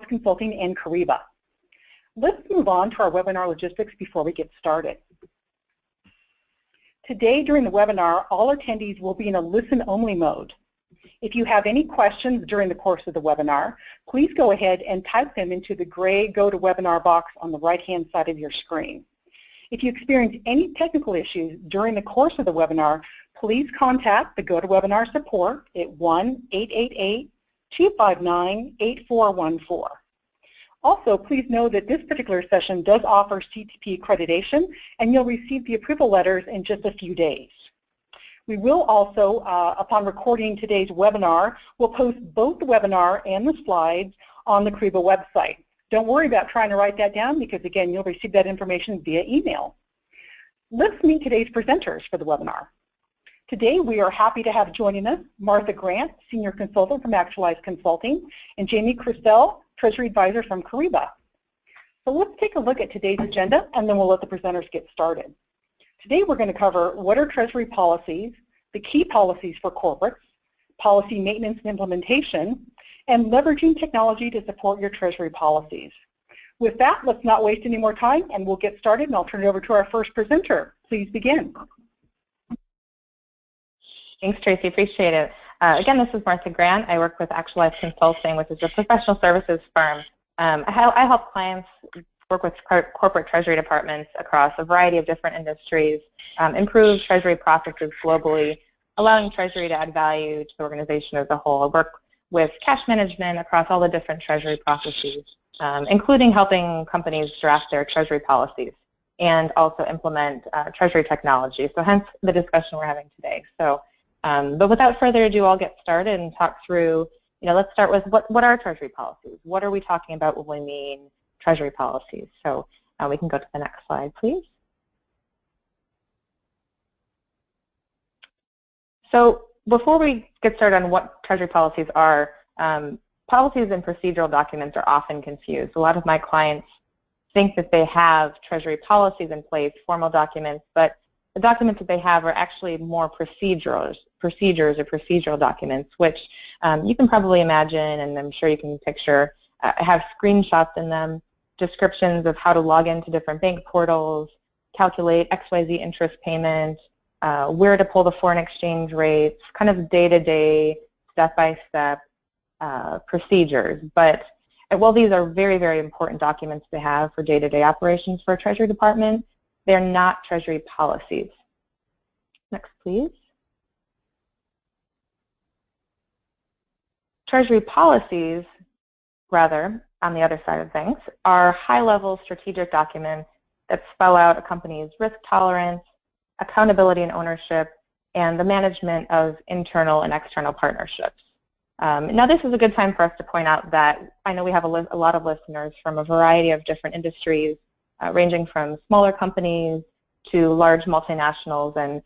Consulting and Kyriba. Let's move on to our webinar logistics before we get started. Today during the webinar, all attendees will be in a listen-only mode. If you have any questions during the course of the webinar, please go ahead and type them into the gray GoToWebinar box on the right-hand side of your screen. If you experience any technical issues during the course of the webinar, please contact the GoToWebinar support at 1-888-259-8414. Also, please know that this particular session does offer CTP accreditation, and you'll receive the approval letters in just a few days. We will also, upon recording today's webinar, we'll post both the webinar and the slides on the Kyriba website. Don't worry about trying to write that down because, again, you'll receive that information via email. Let's meet today's presenters for the webinar. Today, we are happy to have joining us Martha Grant, Senior Consultant from Actualize Consulting, and Jamie Crystal, Treasury Advisor from Kyriba. So let's take a look at today's agenda, and then we'll let the presenters get started. Today, we're going to cover what are Treasury policies, the key policies for corporates, policy maintenance and implementation, and leveraging technology to support your Treasury policies. With that, let's not waste any more time, and we'll get started, and I'll turn it over to our first presenter. Please begin. Thanks, Tracy. Appreciate it. Again, this is Martha Grant. I work with Actualize Consulting, which is a professional services firm. I help clients work with corporate treasury departments across a variety of different industries, improve treasury processes globally, allowing treasury to add value to the organization as a whole. I work with cash management across all the different treasury processes, including helping companies draft their treasury policies and also implement treasury technology. So hence the discussion we're having today. So, but without further ado, I'll get started and talk through, let's start with what are treasury policies? What are we talking about when we mean treasury policies? So we can go to the next slide, please. So before we get started on what treasury policies are, policies and procedural documents are often confused. A lot of my clients think that they have treasury policies in place, formal documents, but the documents that they have are actually more procedures or procedural documents, which you can probably imagine, and I'm sure you can picture, have screenshots in them, descriptions of how to log into different bank portals, calculate XYZ interest payment, where to pull the foreign exchange rates, kind of day-to-day, step-by-step procedures. But while these are very, very important documents to have for day-to-day operations for a Treasury Department, they're not Treasury policies. Next, please. Treasury policies, rather, on the other side of things, are high-level strategic documents that spell out a company's risk tolerance, accountability and ownership, and the management of internal and external partnerships. Now, this is a good time for us to point out that I know we have a lot of listeners from a variety of different industries, ranging from smaller companies to large multinationals. And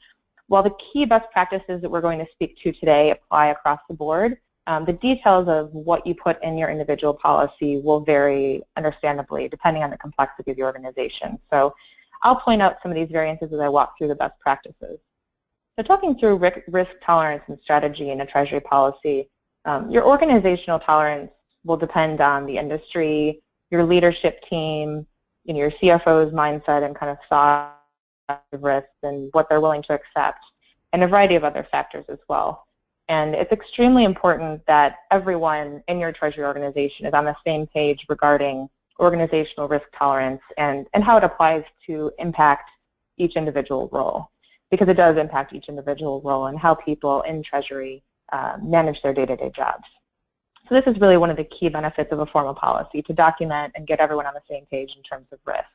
while the key best practices that we're going to speak to today apply across the board, the details of what you put in your individual policy will vary, understandably, depending on the complexity of your organization. So I'll point out some of these variances as I walk through the best practices. So talking through risk tolerance and strategy in a Treasury policy, your organizational tolerance will depend on the industry, your leadership team, your CFO's mindset and kind of thought of risk and what they're willing to accept, and a variety of other factors as well. And it's extremely important that everyone in your Treasury organization is on the same page regarding organizational risk tolerance and how it applies to impact each individual role, because it does impact each individual role and how people in Treasury manage their day-to-day jobs. So this is really one of the key benefits of a formal policy, to document and get everyone on the same page in terms of risk.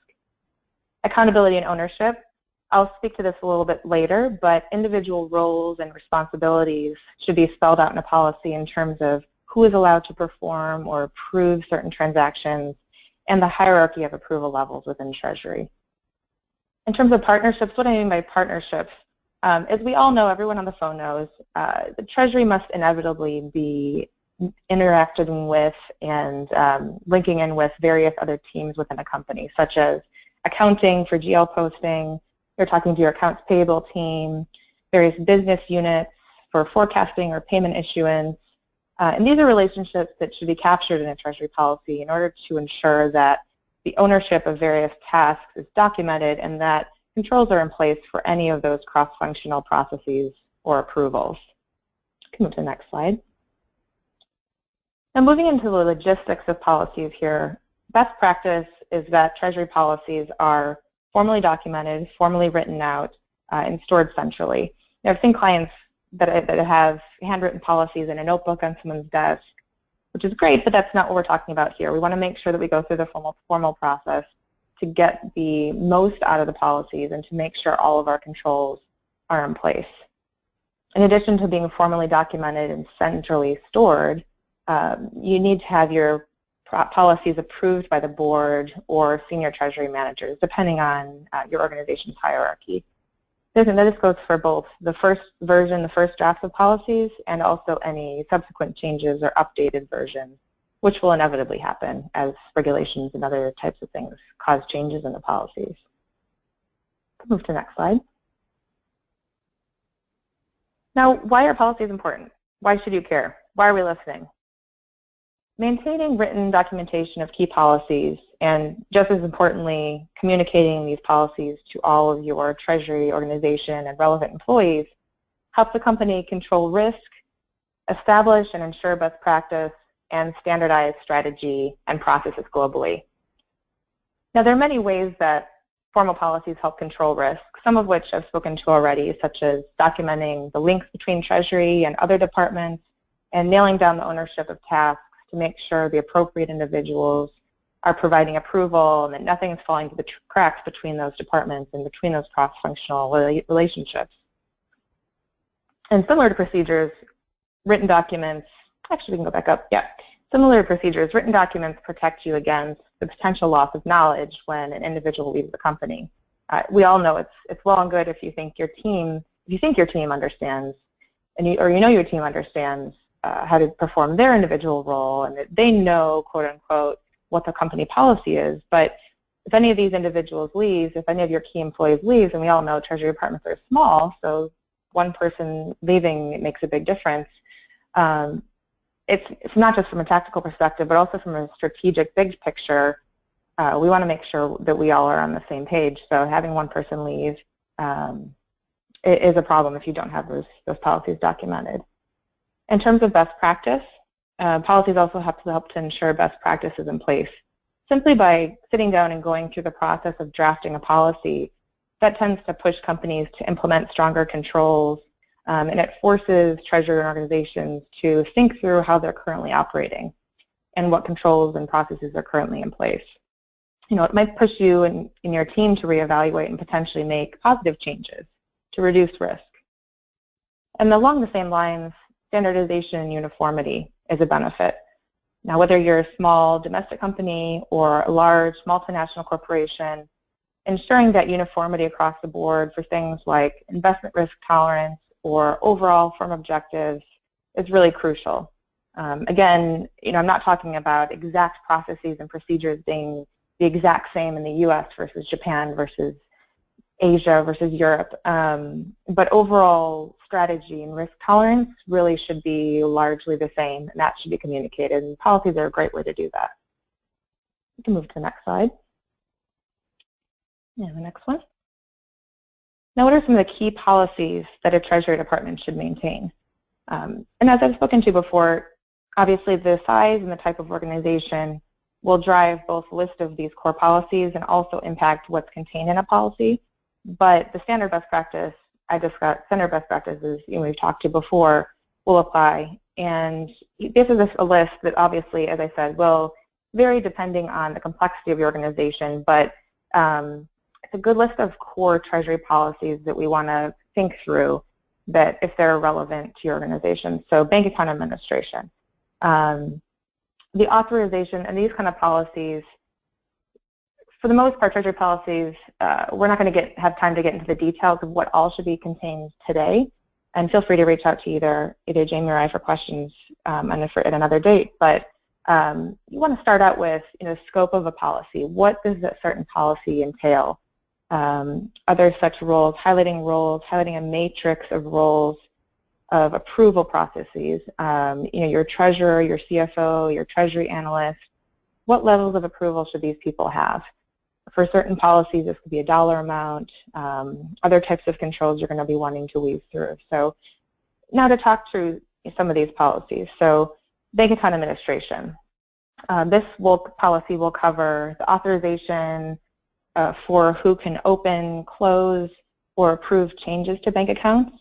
Accountability and ownership. I'll speak to this a little bit later, but individual roles and responsibilities should be spelled out in a policy in terms of who is allowed to perform or approve certain transactions and the hierarchy of approval levels within Treasury. In terms of partnerships, what I mean by partnerships, as we all know, everyone on the phone knows, the Treasury must inevitably be interacting with and linking in with various other teams within a company, such as accounting for GL posting. You're talking to your accounts payable team, various business units for forecasting or payment issuance, And these are relationships that should be captured in a Treasury policy in order to ensure that the ownership of various tasks is documented and that controls are in place for any of those cross-functional processes or approvals. You can move to the next slide. Now moving into the logistics of policies here, best practice is that Treasury policies are formally documented, formally written out, and stored centrally. Now, I've seen clients that have handwritten policies in a notebook on someone's desk, which is great, but that's not what we're talking about here. We want to make sure that we go through the formal process to get the most out of the policies and to make sure all of our controls are in place. In addition to being formally documented and centrally stored, you need to have your policies approved by the board or senior Treasury managers, depending on your organization's hierarchy. This goes for both the first version, the first drafts of policies, and also any subsequent changes or updated versions, which will inevitably happen as regulations and other types of things cause changes in the policies. Move to the next slide. Now, why are policies important? Why should you care? Why are we listening? Maintaining written documentation of key policies and, just as importantly, communicating these policies to all of your Treasury organization and relevant employees helps the company control risk, establish and ensure best practice, and standardize strategy and processes globally. Now, there are many ways that formal policies help control risk, some of which I've spoken to already, such as documenting the links between Treasury and other departments and nailing down the ownership of tasks to make sure the appropriate individuals are providing approval and that nothing is falling through the cracks between those departments and between those cross-functional relationships. And similar to procedures, written documents, actually we can go back up, yeah. Similar to procedures, written documents protect you against the potential loss of knowledge when an individual leaves the company. We all know it's well and good if you think your team understands, and you know your team understands how to perform their individual role and that they know, quote unquote, what the company policy is. But if any of these individuals leaves, if any of your key employees leaves, and we all know Treasury departments are small, so one person leaving makes a big difference. It's not just from a tactical perspective, but also from a strategic big picture. We want to make sure that we all are on the same page. So having one person leave is a problem if you don't have those policies documented. In terms of best practice, policies also have to help to ensure best practices in place. Simply by sitting down and going through the process of drafting a policy, that tends to push companies to implement stronger controls, and it forces Treasury organizations to think through how they're currently operating and what controls and processes are currently in place. You know, it might push you and your team to reevaluate and potentially make positive changes to reduce risk. And along the same lines, standardization and uniformity is a benefit. Now, whether you're a small domestic company or a large multinational corporation, ensuring that uniformity across the board for things like investment risk tolerance or overall firm objectives is really crucial. Again, you know, I'm not talking about exact processes and procedures being the exact same in the U.S. versus Japan versus Asia versus Europe, but overall strategy and risk tolerance really should be largely the same, and that should be communicated, and policies are a great way to do that. We can move to the next slide. Yeah, the next one. Now, what are some of the key policies that a Treasury department should maintain? And as I've spoken to before, obviously the size and the type of organization will drive both the list of these core policies and also impact what's contained in a policy. But the standard best practice, I discussed, standard best practices we've talked to before will apply. And this is a list that obviously, as I said, will vary depending on the complexity of your organization, but it's a good list of core Treasury policies that we want to think through that if they're relevant to your organization. So bank account administration, the authorization, and these kind of policies, for the most part, Treasury policies, we're not going to have time to get into the details of what all should be contained today. And feel free to reach out to either Jamie or I for questions at another date. But you want to start out with scope of a policy. What does that certain policy entail? Are there such roles, highlighting a matrix of roles, of approval processes. Your treasurer, your CFO, your treasury analyst, what levels of approval should these people have? For certain policies, this could be a dollar amount. Other types of controls you're going to be wanting to weave through. So now to talk through some of these policies. So bank account administration. This policy will cover the authorization for who can open, close, or approve changes to bank accounts,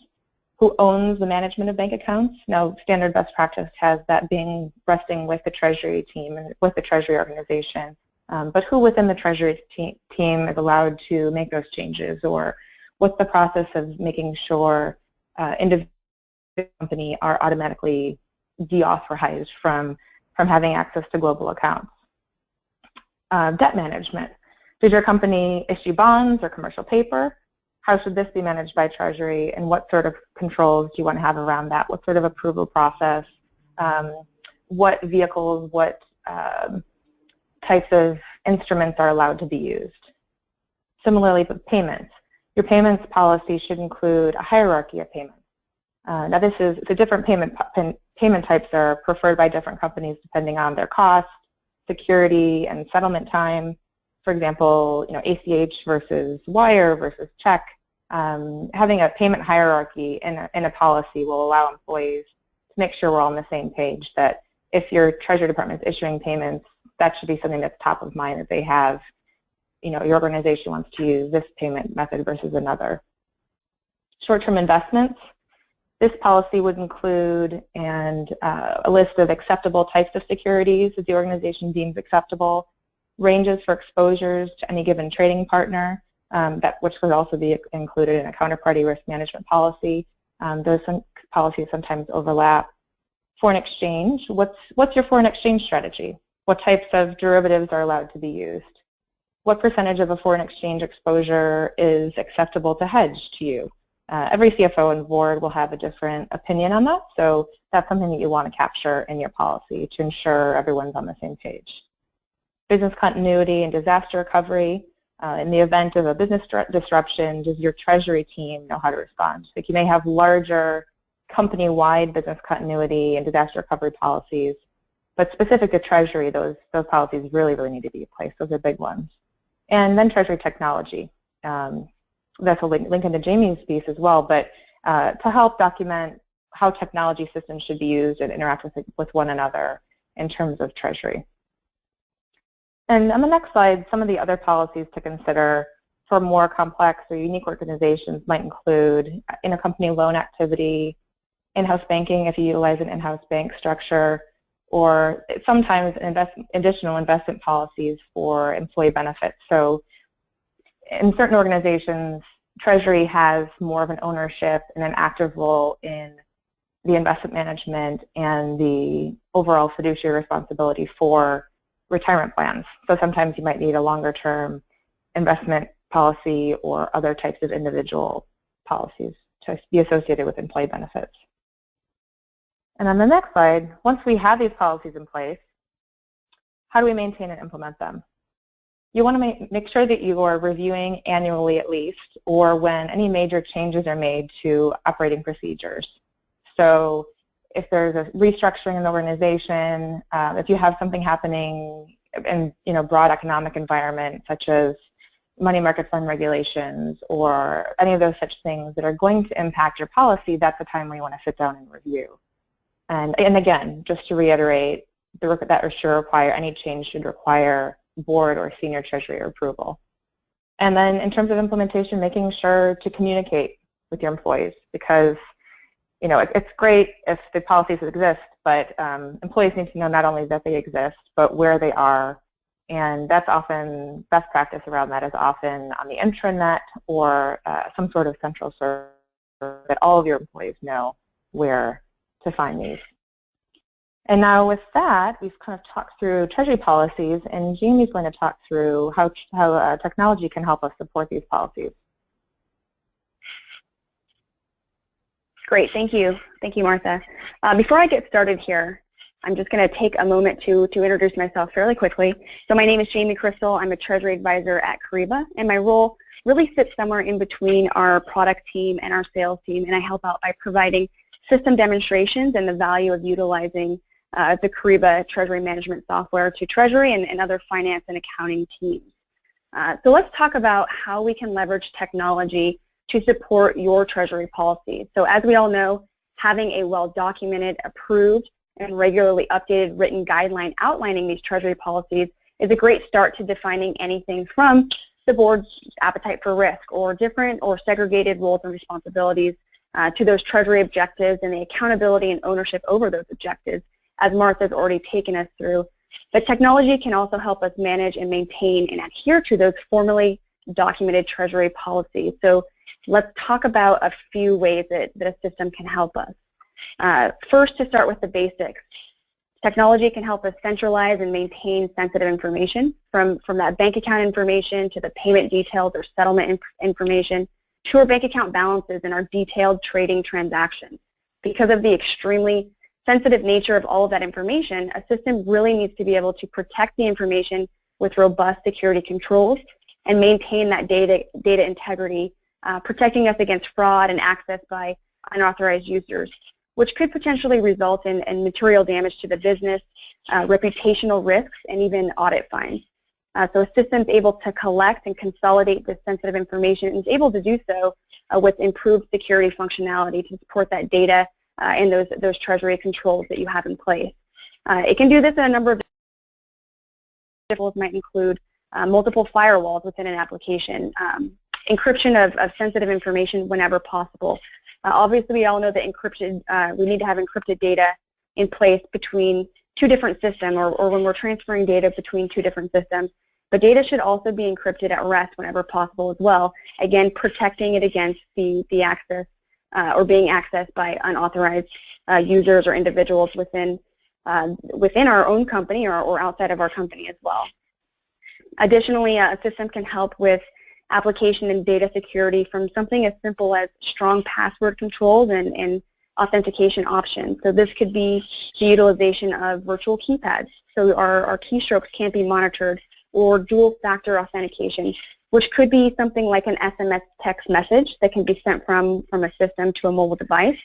who owns the management of bank accounts. Now, standard best practice has that being resting with the Treasury team and with the Treasury organization, but who within the Treasury team is allowed to make those changes, or what's the process of making sure individual company are automatically deauthorized from having access to global accounts. Debt management. Does your company issue bonds or commercial paper? How should this be managed by Treasury, and what sort of controls do you want to have around that? What sort of approval process? What vehicles, what types of instruments are allowed to be used? Similarly, with payments. Your payments policy should include a hierarchy of payments. Now the different payment types are preferred by different companies depending on their cost, security, and settlement time. For example, ACH versus wire versus check. Having a payment hierarchy in a policy will allow employees to make sure we're all on the same page, that if your Treasury Department is issuing payments, that should be something that's top of mind, that they have, your organization wants to use this payment method versus another. Short-term investments. This policy would include a list of acceptable types of securities that the organization deems acceptable, ranges for exposures to any given trading partner, which would also be included in a counterparty risk management policy. Those policies sometimes overlap. Foreign exchange. What's your foreign exchange strategy? What types of derivatives are allowed to be used? What percentage of a foreign exchange exposure is acceptable to hedge to you? Every CFO and board will have a different opinion on that, so that's something that you want to capture in your policy to ensure everyone's on the same page. Business continuity and disaster recovery. In the event of a business disruption, does your Treasury team know how to respond? Like, you may have larger company-wide business continuity and disaster recovery policies, but specific to Treasury, those policies really need to be in place. Those are big ones. And then Treasury technology. That's a link into Jamie's piece as well, but to help document how technology systems should be used and interact with one another in terms of Treasury. And on the next slide, some of the other policies to consider for more complex or unique organizations might include intercompany loan activity, in-house banking if you utilize an in-house bank structure, or sometimes additional investment policies for employee benefits. So in certain organizations, Treasury has more of an ownership and an active role in the investment management and the overall fiduciary responsibility for retirement plans. So sometimes you might need a longer-term investment policy or other types of individual policies to be associated with employee benefits. And on the next slide, once we have these policies in place, how do we maintain and implement them? You want to make sure that you are reviewing annually at least, or when any major changes are made to operating procedures. So if there's a restructuring in the organization, if you have something happening in broad economic environment, such as money market fund regulations or any of those such things that are going to impact your policy, that's the time where you want to sit down and review. And again, just to reiterate, any change should require board or senior Treasury approval. And then in terms of implementation, making sure to communicate with your employees, because it's great if the policies exist, but employees need to know not only that they exist, but where they are. And that's often, best practice around that is often on the intranet or some sort of central server that all of your employees know where to find these. And now with that, we've kind of talked through Treasury policies, and Jamie's going to talk through how technology can help us support these policies. Great, thank you. Thank you, Martha. Before I get started here, I'm just going to take a moment to introduce myself fairly quickly. So my name is Jamie Crystal. I'm a Treasury Advisor at Kyriba, and my role really sits somewhere in between our product team and our sales team, and I help out by providing system demonstrations and the value of utilizing the Kyriba Treasury Management software to Treasury and other finance and accounting teams. So let's talk about how we can leverage technology to support your Treasury policies. So as we all know, having a well-documented, approved, and regularly updated written guideline outlining these Treasury policies is a great start to defining anything from the board's appetite for risk or different or segregated roles and responsibilities to those Treasury objectives and the accountability and ownership over those objectives, as Martha's already taken us through. But technology can also help us manage and maintain and adhere to those formally documented Treasury policies. So let's talk about a few ways that a system can help us. First, to start with the basics. Technology can help us centralize and maintain sensitive information from that bank account information to the payment details or settlement information to our bank account balances and our detailed trading transactions. Because of the extremely sensitive nature of all of that information, a system really needs to be able to protect the information with robust security controls and maintain that data integrity, protecting us against fraud and access by unauthorized users, which could potentially result in material damage to the business, reputational risks, and even audit fines. So a system is able to collect and consolidate this sensitive information and is able to do so with improved security functionality to support that data and those Treasury controls that you have in place. It can do this in a number of different might include multiple firewalls within an application, encryption of sensitive information whenever possible. Obviously, we all know that we need to have encrypted data in place between two different systems or when we're transferring data between two different systems. But data should also be encrypted at rest whenever possible as well, again, protecting it against the access or being accessed by unauthorized users or individuals within our own company or outside of our company as well. Additionally, a system can help with application and data security from something as simple as strong password controls and authentication options. So this could be the utilization of virtual keypads. So our keystrokes can't be monitored, or dual factor authentication, which could be something like an SMS text message that can be sent from a system to a mobile device,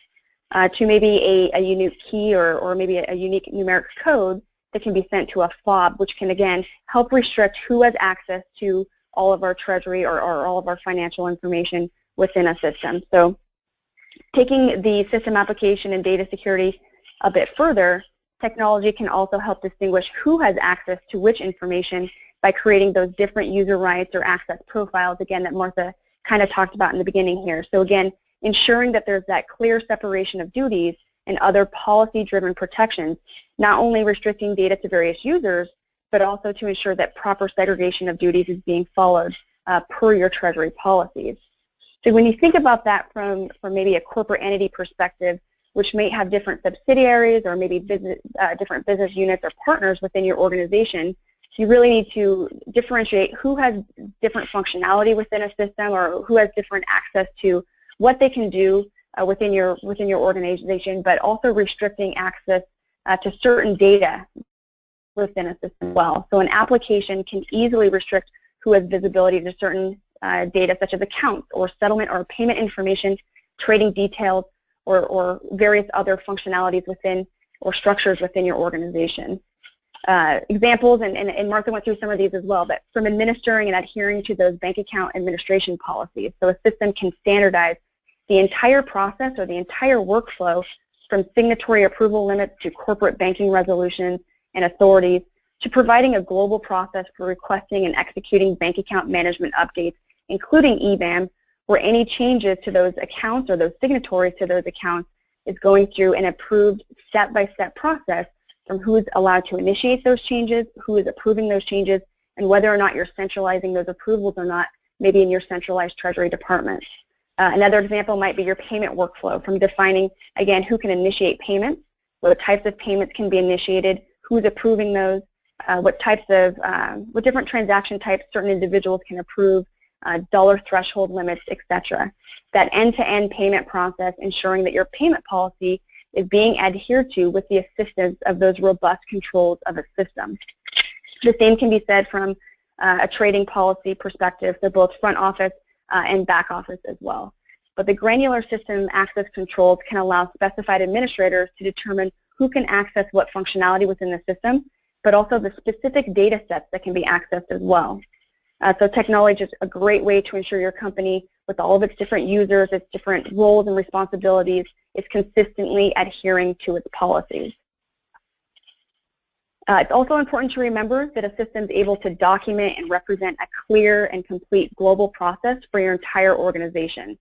to maybe a unique key or maybe a unique numeric code that can be sent to a fob, which can again help restrict who has access to all of our Treasury or all of our financial information within a system. So taking the system application and data security a bit further, technology can also help distinguish who has access to which information by creating those different user rights or access profiles, again, that Martha kind of talked about in the beginning here. So again, ensuring that there's that clear separation of duties and other policy-driven protections, not only restricting data to various users, but also to ensure that proper segregation of duties is being followed per your Treasury policies. So when you think about that from maybe a corporate entity perspective, which may have different subsidiaries or maybe different business units or partners within your organization, you really need to differentiate who has different functionality within a system or who has different access to what they can do within your organization, but also restricting access to certain data within a system as well. So an application can easily restrict who has visibility to certain data such as accounts or settlement or payment information, trading details, or various other functionalities within or structures within your organization. Examples, and Martha went through some of these as well, but from administering and adhering to those bank account administration policies. So a system can standardize the entire process or the entire workflow from signatory approval limits to corporate banking resolutions and authorities to providing a global process for requesting and executing bank account management updates, including EBAM, where any changes to those accounts or those signatories to those accounts is going through an approved step-by-step process from who is allowed to initiate those changes, who is approving those changes, and whether or not you're centralizing those approvals or not, maybe in your centralized Treasury department. Another example might be your payment workflow, from defining, again, who can initiate payments, what types of payments can be initiated, who's approving those, what different transaction types certain individuals can approve, dollar threshold limits, etc. That end-to-end payment process, ensuring that your payment policy is being adhered to with the assistance of those robust controls of a system. The same can be said from a trading policy perspective, so both front office and back office as well. but the granular system access controls can allow specified administrators to determine who can access what functionality within the system, but also the specific data sets that can be accessed as well. So technology is a great way to ensure your company, with all of its different users, its different roles and responsibilities, is consistently adhering to its policies. It's also important to remember that a system is able to document and represent a clear and complete global process for your entire organization.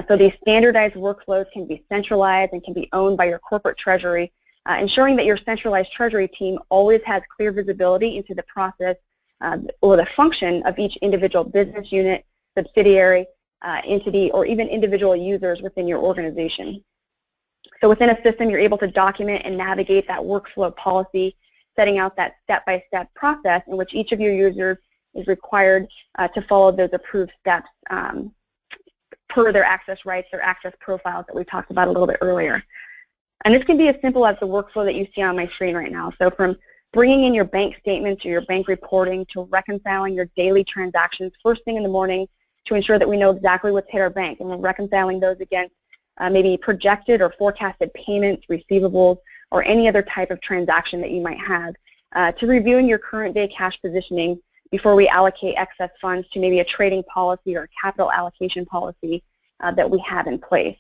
So these standardized workflows can be centralized and can be owned by your corporate treasury, ensuring that your centralized treasury team always has clear visibility into the process or the function of each individual business unit, subsidiary, entity, or even individual users within your organization. So within a system, you're able to document and navigate that workflow policy, setting out that step-by-step process in which each of your users is required to follow those approved steps per their access rights, their access profiles that we talked about a little bit earlier. And this can be as simple as the workflow that you see on my screen right now. So from bringing in your bank statements or your bank reporting to reconciling your daily transactions first thing in the morning to ensure that we know exactly what's hit our bank, and we're reconciling those against maybe projected or forecasted payments, receivables, or any other type of transaction that you might have, to reviewing your current day cash positioning before we allocate excess funds to maybe a trading policy or a capital allocation policy that we have in place.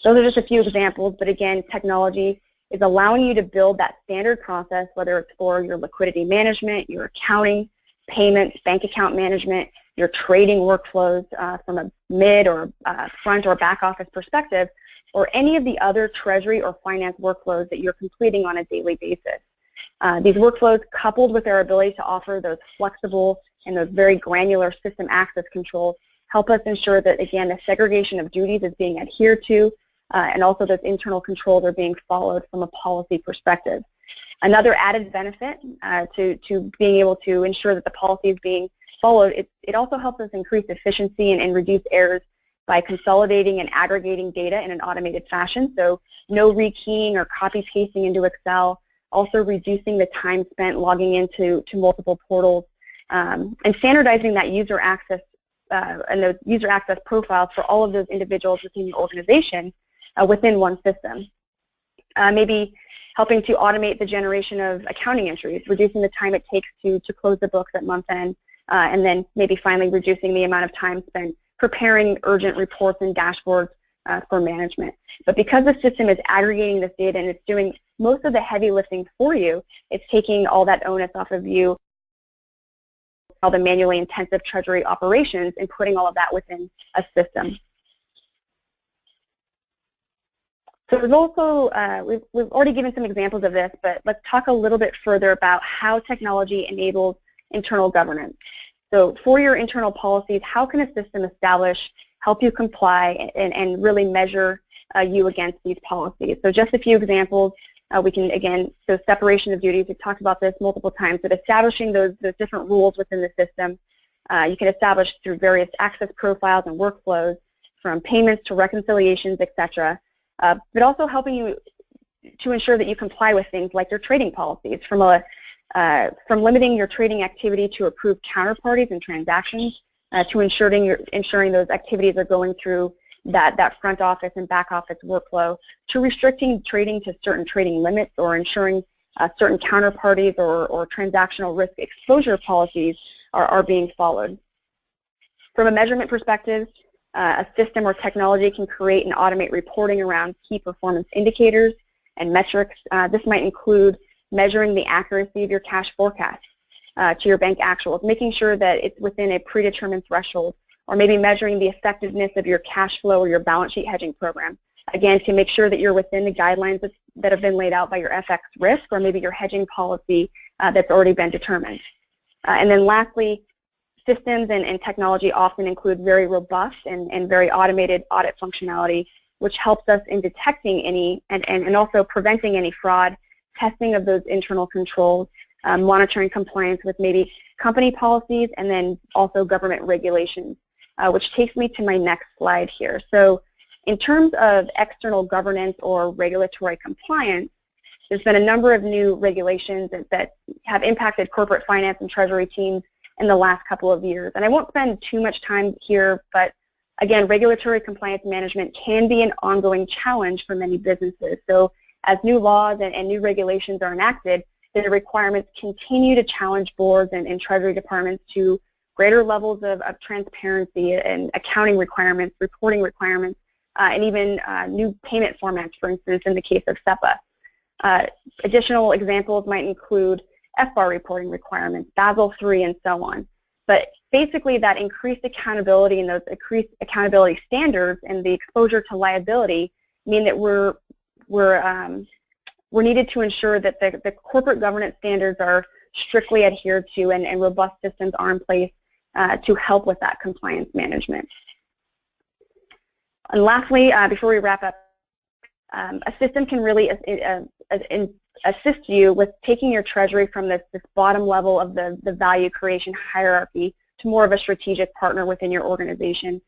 Those are just a few examples, but again, technology is allowing you to build that standard process, whether it's for your liquidity management, your accounting, payments, bank account management, your trading workflows from a mid or front or back office perspective, or any of the other treasury or finance workflows that you're completing on a daily basis. These workflows, coupled with our ability to offer those flexible and those very granular system access controls, help us ensure that, again, the segregation of duties is being adhered to, and also those internal controls are being followed from a policy perspective. Another added benefit to being able to ensure that the policy is being followed, it also helps us increase efficiency and reduce errors by consolidating and aggregating data in an automated fashion. So no rekeying or copy-pasting into Excel, also reducing the time spent logging into multiple portals, and standardizing that user access and those user access profiles for all of those individuals within your organization within one system. Maybe helping to automate the generation of accounting entries, reducing the time it takes to close the books at month end, and then maybe finally reducing the amount of time spent preparing urgent reports and dashboards for management. But because the system is aggregating this data and it's doing most of the heavy lifting for you, it's taking all that onus off of you, all the manually intensive treasury operations, and putting all of that within a system. So we've also, we've already given some examples of this, but let's talk a little bit further about how technology enables internal governance. So for your internal policies, how can a system establish, help you comply, and really measure you against these policies? So just a few examples. We can, again, so separation of duties, we've talked about this multiple times, but establishing those different rules within the system. You can establish through various access profiles and workflows, from payments to reconciliations, etc. But also helping you to ensure that you comply with things like your trading policies, from limiting your trading activity to approved counterparties and transactions, to ensuring those activities are going through that front office and back office workflow, to restricting trading to certain trading limits, or ensuring certain counterparties or transactional risk exposure policies are being followed. From a measurement perspective, a system or technology can create and automate reporting around key performance indicators and metrics. This might include measuring the accuracy of your cash forecast to your bank actuals, making sure that it's within a predetermined threshold, or maybe measuring the effectiveness of your cash flow or your balance sheet hedging program, again, to make sure that you're within the guidelines that have been laid out by your FX risk, or maybe your hedging policy that's already been determined. And then lastly, systems and technology often include very robust and very automated audit functionality, which helps us in detecting any and also preventing any fraud, testing of those internal controls, monitoring compliance with maybe company policies, and then also government regulations, which takes me to my next slide here. So in terms of external governance or regulatory compliance, there's been a number of new regulations that have impacted corporate finance and treasury teams in the last couple of years. And I won't spend too much time here, but Again, regulatory compliance management can be an ongoing challenge for many businesses. So as new laws and new regulations are enacted, the requirements continue to challenge boards and Treasury departments to greater levels of transparency and accounting requirements, reporting requirements, and even new payment formats, for instance, in the case of SEPA. Additional examples might include FBAR reporting requirements, Basel III, and so on. But basically, that increased accountability and those increased accountability standards and the exposure to liability mean that we're needed to ensure that the corporate governance standards are strictly adhered to and robust systems are in place to help with that compliance management. And lastly, before we wrap up, a system can really assist you with taking your treasury from this bottom level of the value creation hierarchy to more of a strategic partner within your organization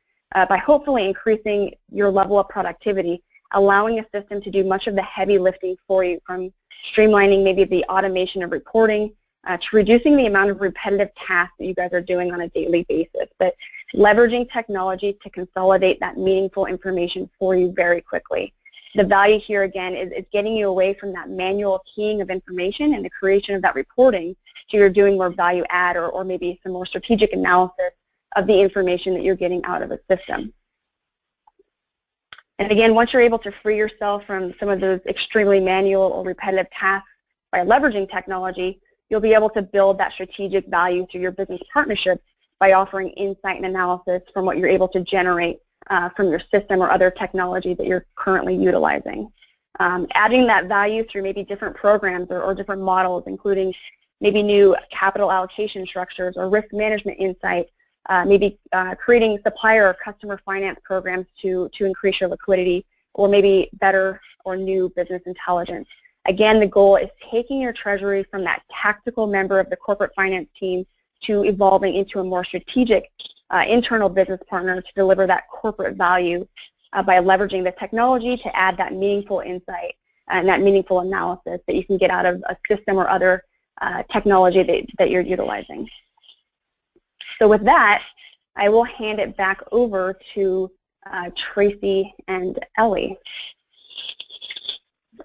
by hopefully increasing your level of productivity, allowing a system to do much of the heavy lifting for you, from streamlining maybe the automation of reporting to reducing the amount of repetitive tasks that you guys are doing on a daily basis, but leveraging technology to consolidate that meaningful information for you very quickly. The value here, again, is getting you away from that manual keying of information and the creation of that reporting to you're doing more value add or maybe some more strategic analysis of the information that you're getting out of a system. And again, once you're able to free yourself from some of those extremely manual or repetitive tasks by leveraging technology, you'll be able to build that strategic value through your business partnerships by offering insight and analysis from what you're able to generate from your system or other technology that you're currently utilizing. Adding that value through maybe different programs or different models, including maybe new capital allocation structures or risk management insight, maybe creating supplier or customer finance programs to increase your liquidity, or maybe better or new business intelligence. Again, the goal is taking your treasury from that tactical member of the corporate finance team to evolving into a more strategic internal business partner to deliver that corporate value by leveraging the technology to add that meaningful insight and that meaningful analysis that you can get out of a system or other technology that you're utilizing. So with that, I will hand it back over to Tracy and Ellie.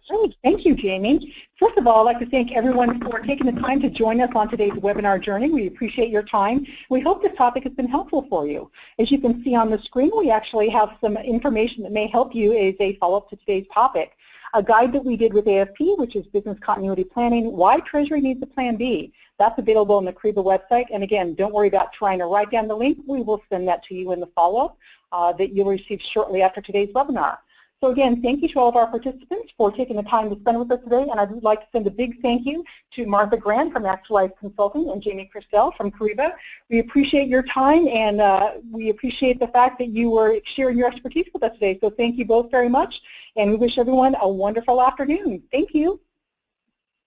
Great. Thank you, Jamie. First of all, I'd like to thank everyone for taking the time to join us on today's webinar journey. We appreciate your time. We hope this topic has been helpful for you. As you can see on the screen, we actually have some information that may help you as a follow-up to today's topic. A guide that we did with AFP, which is Business Continuity Planning, Why Treasury Needs a Plan B. That's available on the Kyriba website. And again, don't worry about trying to write down the link. We will send that to you in the follow-up that you'll receive shortly after today's webinar. So again, thank you to all of our participants for taking the time to spend with us today, and I would like to send a big thank you to Martha Grand from Actualize Consulting and Jamie Christelle from Kyriba. We appreciate your time, and we appreciate the fact that you were sharing your expertise with us today. So thank you both very much, and we wish everyone a wonderful afternoon. Thank you.